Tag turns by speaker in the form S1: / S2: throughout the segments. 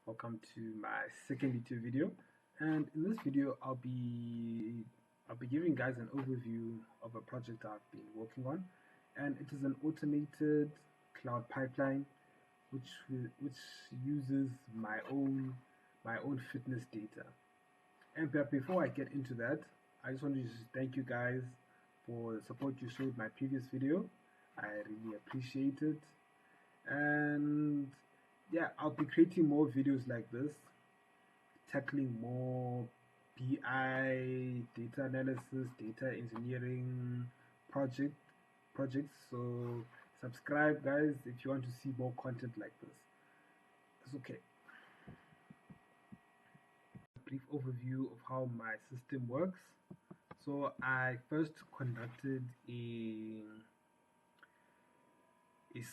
S1: Welcome to my second YouTube video, and in this video I'll be giving you guys an overview of a project I've been working on, and it is an automated cloud pipeline which uses my own fitness data. And before I get into that, I just want to thank you guys for the support you showed my previous video. I really appreciate it. And yeah, I'll be creating more videos like this, tackling more BI, data analysis, data engineering projects. So subscribe, guys, if you want to see more content like this. It's okay. A brief overview of how my system works. So I first conducted a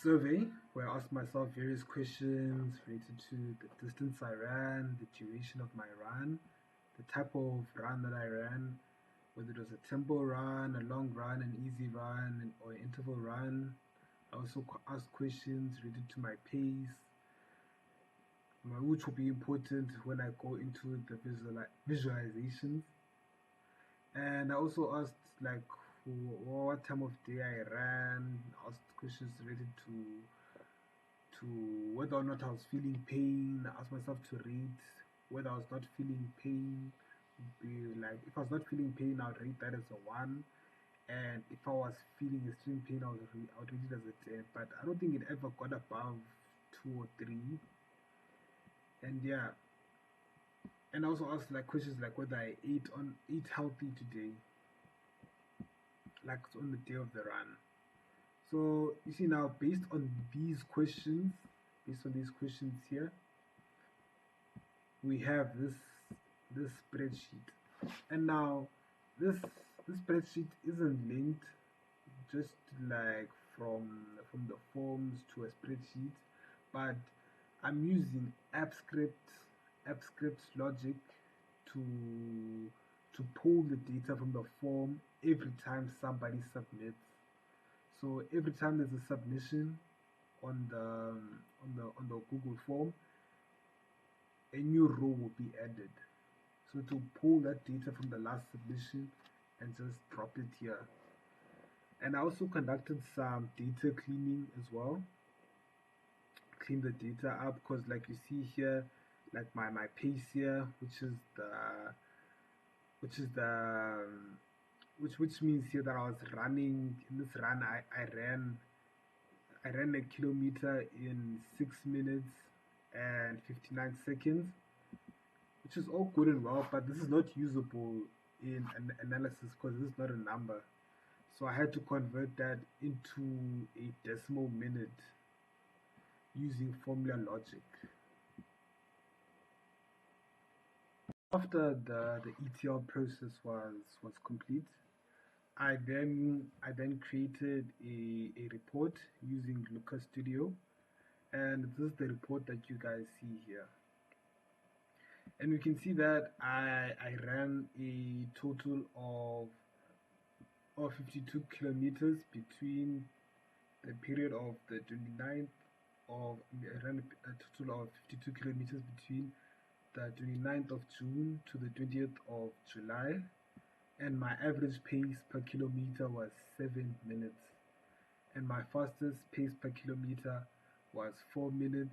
S1: survey where I asked myself various questions related to the distance I ran, the duration of my run, the type of run that I ran, whether it was a tempo run, a long run, an easy run, or an interval run. I also asked questions related to my pace, which will be important when I go into the visualizations. And I also asked like what time of day I ran, asked questions related to whether or not I was feeling pain. I asked myself to rate whether I was not feeling pain. Like if I was not feeling pain, I would rate that as a 1, and if I was feeling extreme pain, I would rate it as a 10. But I don't think it ever got above 2 or 3. And yeah, and I also asked like questions like whether I ate healthy today, like on the day of the run. So you see now, based on these questions here, we have this spreadsheet. And now this spreadsheet isn't linked just like from the forms to a spreadsheet, but I'm using app scripts logic to pull the data from the form every time somebody submits. So every time there's a submission on the Google form, a new row will be added. So to pull that data from the last submission and just drop it here. And I also conducted some data cleaning as well. Clean the data up, because like you see here, like my pace here, which means here that I was running. In this run, I ran a kilometer in 6 minutes and 59 seconds, which is all good and well, but this is not usable in an analysis because this is not a number. So I had to convert that into a decimal minute using formula logic. After the ETL process was complete, I then created a report using Looker Studio, and this is the report that you guys see here. And we can see that I ran a total of 52 kilometers between the period of the 29th of I ran a total of 52 kilometers between the 29th of June to the 20th of July, and my average pace per kilometer was 7 minutes, and my fastest pace per kilometer was 4 decimal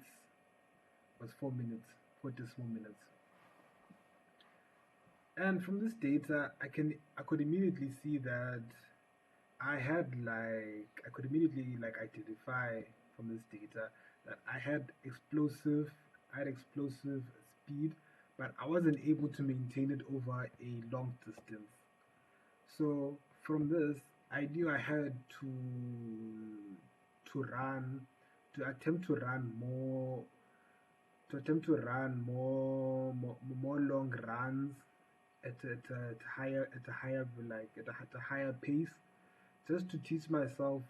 S1: minutes. And from this data, I could immediately see that I could immediately identify from this data that I had explosive speed, but I wasn't able to maintain it over a long distance. So from this, I knew I had to attempt to run more long runs at a higher pace, just to teach myself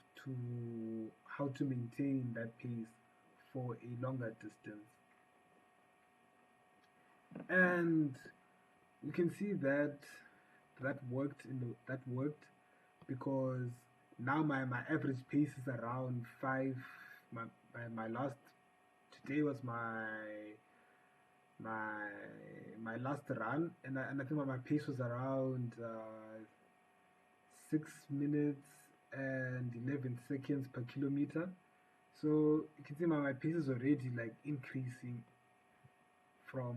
S1: how to maintain that pace for a longer distance. And you can see that that worked because now my average pace is around 5. My my last today was my my last run, and I think my pace was around 6 minutes and 11 seconds per kilometer. So you can see my pace is already like increasing from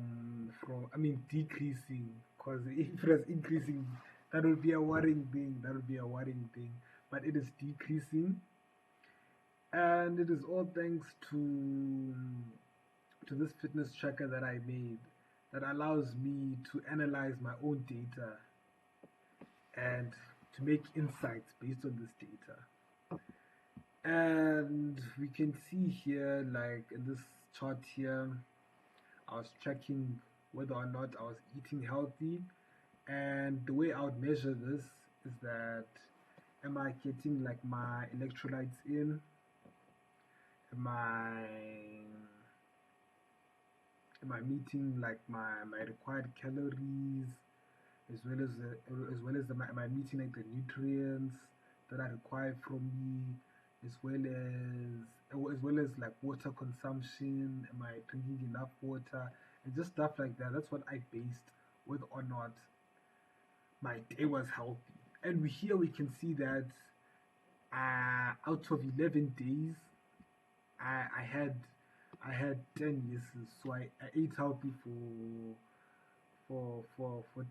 S1: I mean decreasing, because if it was increasing, that would be a worrying thing. That would be a worrying thing. But it is decreasing, and it is all thanks to this fitness tracker that I made that allows me to analyze my own data and to make insights based on this data. And we can see here, like in this chart here, I was tracking whether or not I was eating healthy. And the way I would measure this is that, am I getting like my electrolytes in? Am I meeting like my required calories, am I meeting like the nutrients that are required from me, as well as like water consumption? Am I drinking enough water? And just stuff like that. That's what I based whether or not my day was healthy. And here we can see that out of 11 days, I had 10 yeses. So I ate healthy for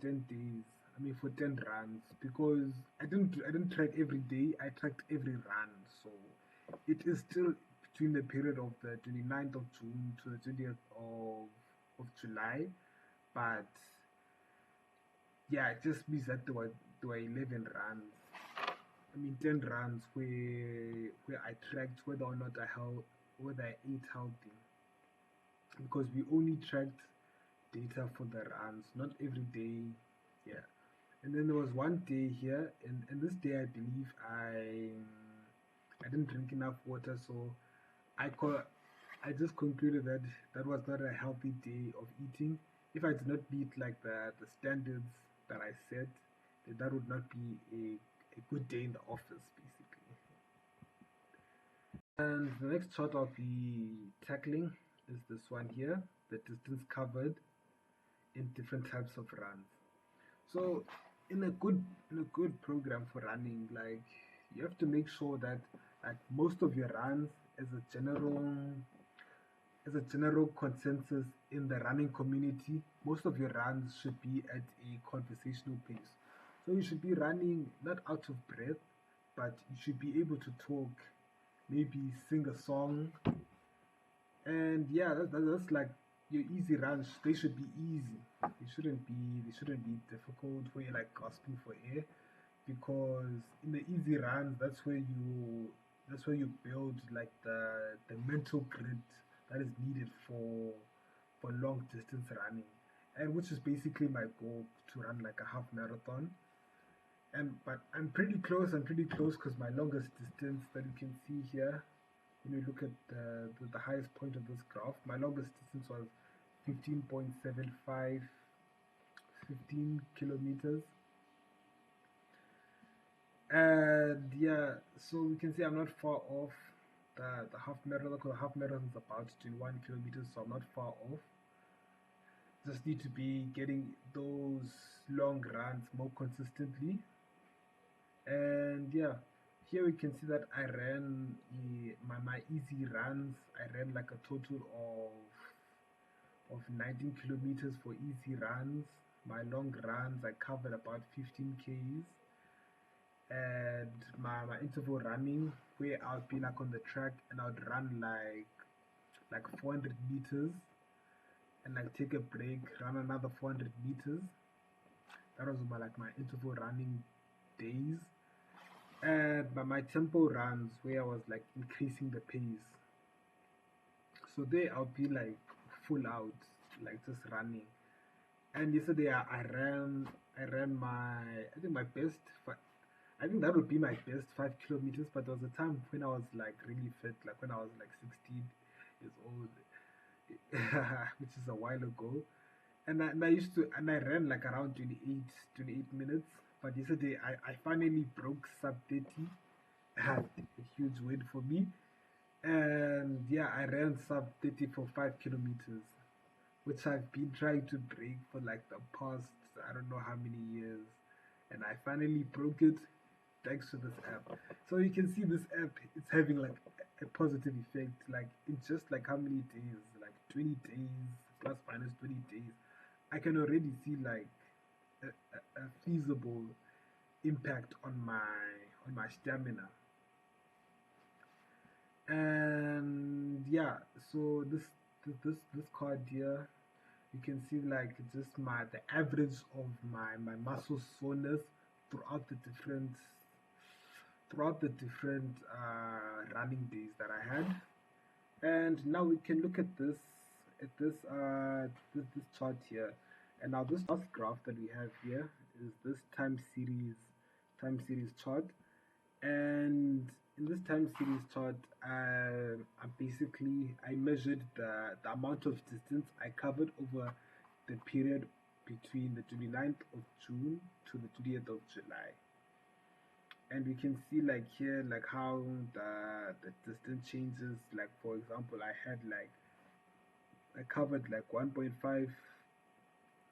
S1: 10 days. I mean for 10 runs, because I didn't track every day. I tracked every run. So it is still between the period of the 29th of June to the 20th of July. But yeah, it just means that there were 11 runs. I mean 10 runs where I tracked whether or not whether I ate healthy, because we only tracked data for the runs, not every day. Yeah. And then there was one day here, and this day I believe I didn't drink enough water, so I just concluded that that was not a healthy day of eating. If I did not meet like the standards that I set, then that would not be a good day in the office, basically. And the next chart I'll be tackling is this one here, the distance covered in different types of runs. So in a good program for running, like you have to make sure that like most of your runs as a general consensus in the running community, most of your runs should be at a conversational pace. So you should be running not out of breath, but you should be able to talk, maybe sing a song. And yeah, that's like your easy runs. They should be easy. They shouldn't be difficult where you're like gasping for air, because in the easy runs, that's where you build like the mental grit that is needed for long distance running, and which is basically my goal, to run like a half marathon. But I'm pretty close because my longest distance that you can see here, when you look at the highest point of this graph, my longest distance was 15.75, 15 kilometers. And yeah, so we can see I'm not far off the half marathon, because the half marathon is about 21 kilometers, so I'm not far off. Just need to be getting those long runs more consistently. And yeah, here we can see that I ran my easy runs. I ran like a total of 19 kilometers for easy runs. My long runs, I covered about 15 Ks. And my interval running, where I'll be like on the track and I would run like 400 meters and like take a break, run another 400 meters. That was my interval running days. And my tempo runs, where I was like increasing the pace. So there I'll be like full out, like just running. And yesterday I ran I think my best. I think that would be my best 5 kilometers. But there was a time when I was like really fit, like when I was like 16 years old, which is a while ago. and I ran like around 28 minutes. But yesterday I finally broke sub 30. A huge win for me. And yeah, I ran sub 30 for 5 kilometers, which I've been trying to break for like the past I don't know how many years. And I finally broke it thanks to this app. So you can see this app, it's having like a positive effect, like in just like how many days, like 20 days, plus minus 20 days. I can already see like a feasible impact on my stamina. And yeah, so this card here, you can see like just the average of my muscle soreness throughout the different running days that I had. And now we can look at this chart here. And now this last graph that we have here is this time series chart. And in this time series chart, I measured the amount of distance I covered over the period between the 29th of June to the 20th of July. And we can see like here like how the distance changes. Like for example, I covered like 1.5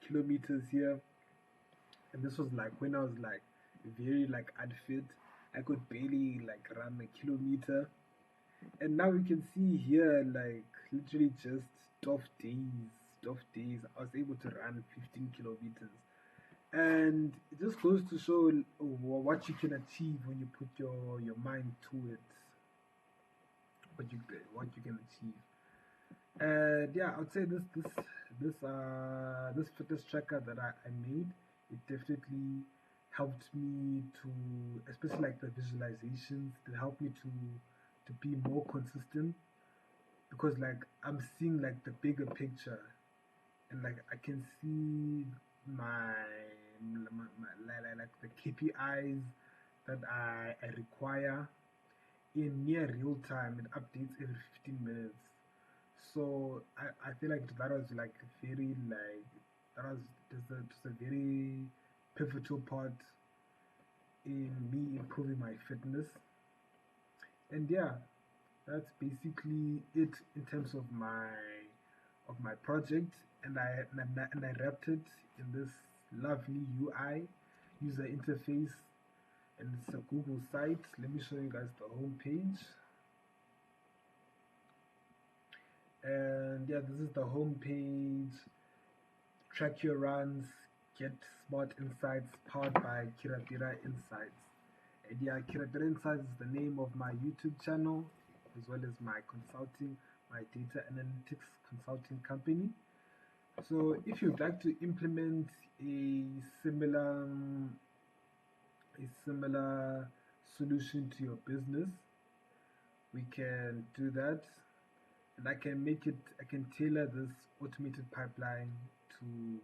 S1: kilometers here, and this was like when I was like very like unfit. I could barely like run a kilometer. And now we can see here like literally just 12 days I was able to run 15 kilometers. And it just goes to show what you can achieve when you put your mind to it, what you can achieve. And yeah, I would say this fitness tracker that I made, it definitely helped me to, especially like the visualizations, it helped me to be more consistent, because like I'm seeing like the bigger picture, and like I can see like the KPIs that I require in near real time. It updates every 15 minutes. So I feel like that was like very like that was just a very pivotal part in me improving my fitness. And yeah, that's basically it in terms of my project. And I wrapped it in this lovely UI user interface, and it's a Google site. Let me show you guys the home page. And yeah, this is the home page. Track your runs, get smart insights powered by Kirabira Insights. And yeah, Kirabira Insights is the name of my YouTube channel, as well as my data analytics consulting company. So if you'd like to implement a similar solution to your business, we can do that. And I can tailor this automated pipeline to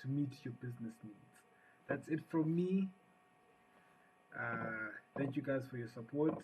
S1: meet your business needs. That's it from me. Thank you guys for your support.